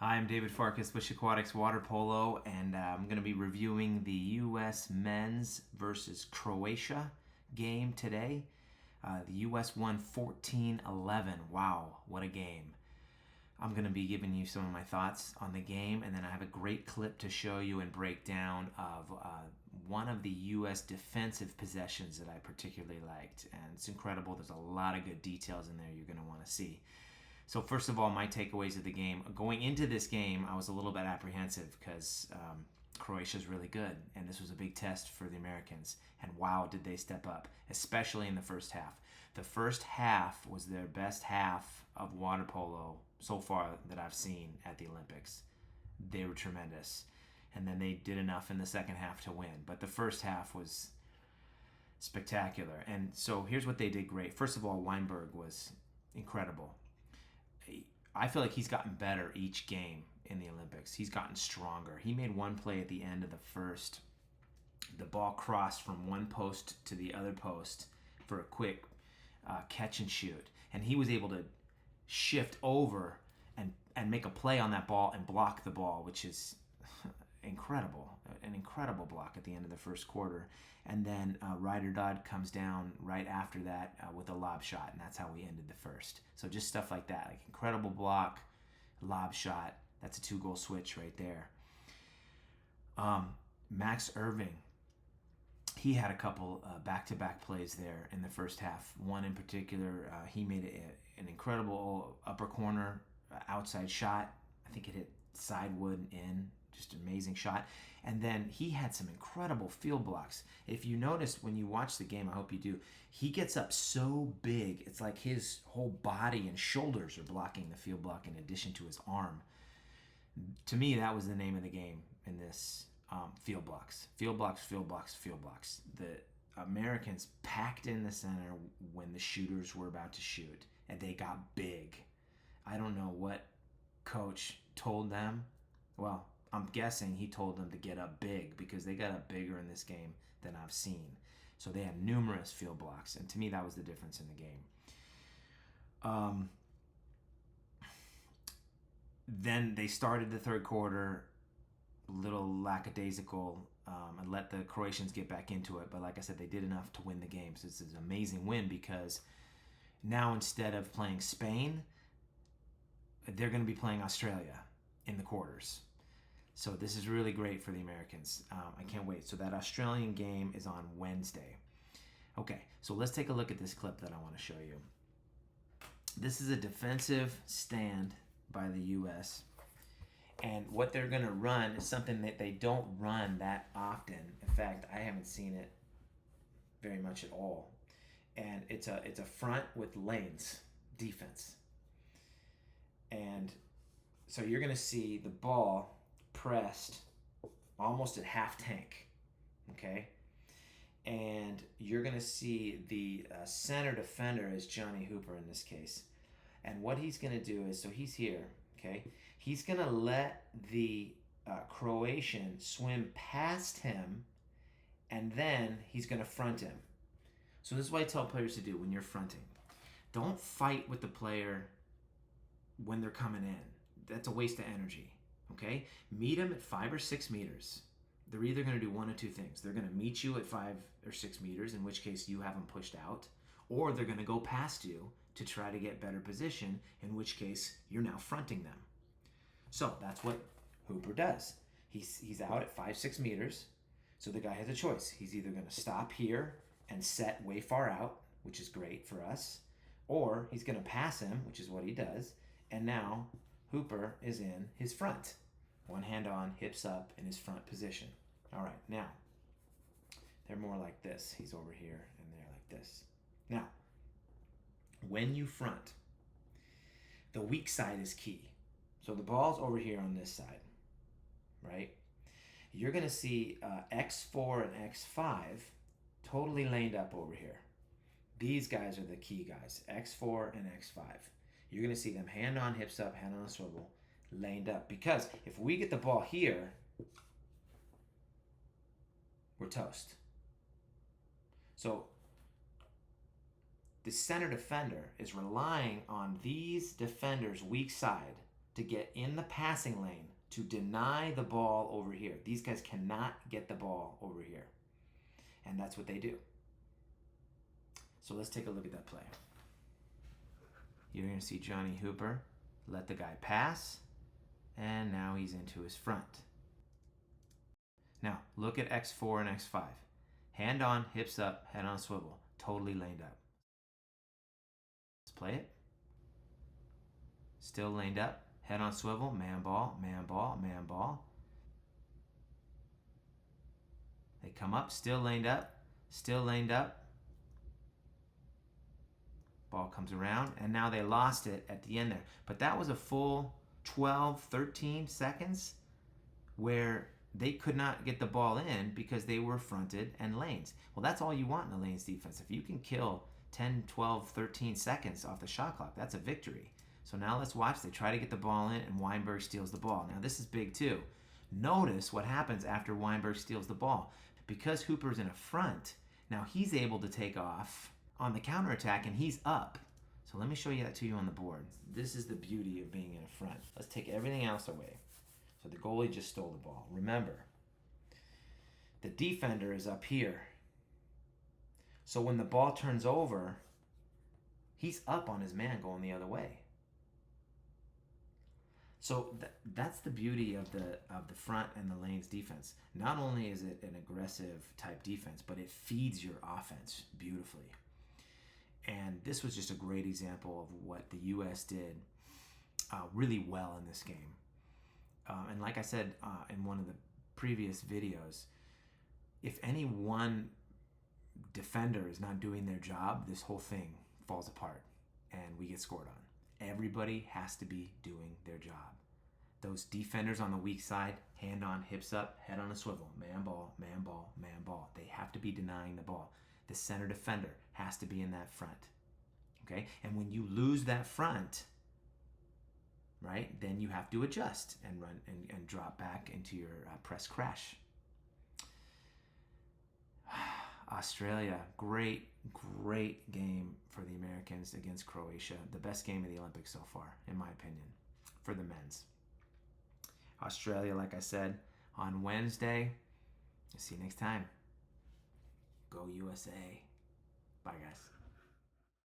Hi, I'm David Farkas, Bush Aquatics Water Polo, and I'm going to be reviewing the U.S. men's versus Croatia game today. The U.S. won 14-11. Wow, what a game. I'm going to be giving you some of my thoughts on the game, and then I have a great clip to show you and break down of one of the U.S. defensive possessions that I particularly liked. And it's incredible. There's a lot of good details in there you're going to want to see. So first of all, my takeaways of the game. Going into this game, I was a little bit apprehensive because Croatia is really good, and this was a big test for the Americans. And wow, did they step up, especially in the first half. The first half was their best half of water polo so far that I've seen at the Olympics. They were tremendous. And then they did enough in the second half to win. But the first half was spectacular. And so here's what they did great. First of all, Weinberg was incredible. I feel like he's gotten better each game in the Olympics. He's gotten stronger. He made one play at the end of the first. The ball crossed from one post to the other post for a quick catch and shoot. And he was able to shift over and make a play on that ball and block the ball, which is incredible. An incredible block at the end of the first quarter. And then Ryder Dodd comes down right after that with a lob shot, and that's how we ended the first. So just stuff like that, like incredible block, lob shot. That's a 2-goal switch right there. Max Irving, he had a couple back-to-back plays there in the first half. One in particular, he made an incredible upper corner outside shot. I think it hit sidewood in. Just an amazing shot. And then he had some incredible field blocks. If you noticed when you watch the game, I hope you do, he gets up so big. It's like his whole body and shoulders are blocking the field block in addition to his arm. To me, that was the name of the game in this field blocks. Field blocks, field blocks, field blocks. The Americans packed in the center when the shooters were about to shoot, and they got big. I don't know what coach told them. Well, I'm guessing he told them to get up big because they got up bigger in this game than I've seen. So they had numerous field blocks, and to me, that was the difference in the game. Then they started the third quarter a little lackadaisical and let the Croatians get back into it. But like I said, they did enough to win the game. So this is an amazing win because now instead of playing Spain, they're going to be playing Australia in the quarters. So this is really great for the Americans. I can't wait. So that Australian game is on Wednesday. Okay, so let's take a look at this clip that I want to show you. This is a defensive stand by the U.S. And what they're going to run is something that they don't run that often. In fact, I haven't seen it very much at all. And it's a front with lanes defense. And so you're going to see the ball pressed almost at half tank, okay? And you're going to see the center defender is Johnny Hooper in this case. And what he's going to do is, so he's here, okay? He's going to let the Croatian swim past him, and then he's going to front him. So this is what I tell players to do when you're fronting. Don't fight with the player when they're coming in. That's a waste of energy. Okay? Meet them at 5 or 6 meters. They're either going to do one of two things. They're going to meet you at 5 or 6 meters, in which case you have them pushed out, or they're going to go past you to try to get better position, in which case you're now fronting them. So that's what Hooper does. He's out at 5, 6 meters, so the guy has a choice. He's either going to stop here and set way far out, which is great for us, or he's going to pass him, which is what he does, and now Hooper is in his front. One hand on, hips up in his front position. All right, now, they're more like this. He's over here, and they're like this. Now, when you front, the weak side is key. So the ball's over here on this side, right? You're going to see X4 and X5 totally laned up over here. These guys are the key guys, X4 and X5. You're going to see them hand on, hips up, hand on a swivel, laned up. Because if we get the ball here, we're toast. So the center defender is relying on these defenders' weak side to get in the passing lane to deny the ball over here. These guys cannot get the ball over here. And that's what they do. So let's take a look at that play. You're going to see Johnny Hooper let the guy pass, and now he's into his front. Now, look at X4 and X5. Hand on, hips up, head on swivel. Totally laned up. Let's play it. Still laned up, head on swivel, man ball, man ball, man ball. They come up, still laned up, still laned up. Ball comes around, and now they lost it at the end there. But that was a full 12, 13 seconds where they could not get the ball in because they were fronted and lanes. Well, that's all you want in a lanes defense. If you can kill 10, 12, 13 seconds off the shot clock, that's a victory. So now let's watch. They try to get the ball in, and Weinberg steals the ball. Now, this is big, too. Notice what happens after Weinberg steals the ball. Because Hooper's in a front, now he's able to take off on the counterattack, and he's up. So let me show you that to you on the board. This is the beauty of being in a front. Let's take everything else away. So the goalie just stole the ball. Remember, the defender is up here. So when the ball turns over, he's up on his man going the other way. So that's the beauty of the front and the lanes defense. Not only is it an aggressive type defense, but it feeds your offense beautifully. And this was just a great example of what the U.S. did really well in this game. And like I said in one of the previous videos, if any one defender is not doing their job, this whole thing falls apart and we get scored on. Everybody has to be doing their job. Those defenders on the weak side, hand on, hips up, head on a swivel, man ball, man ball, man ball. They have to be denying the ball. The center defender has to be in that front. Okay? And when you lose that front, right, then you have to adjust and run and drop back into your press crash. Australia, great game for the Americans against Croatia. The best game of the Olympics so far, in my opinion, for the men's. Australia, like I said, on Wednesday. See you next time. Go USA. Bye, guys.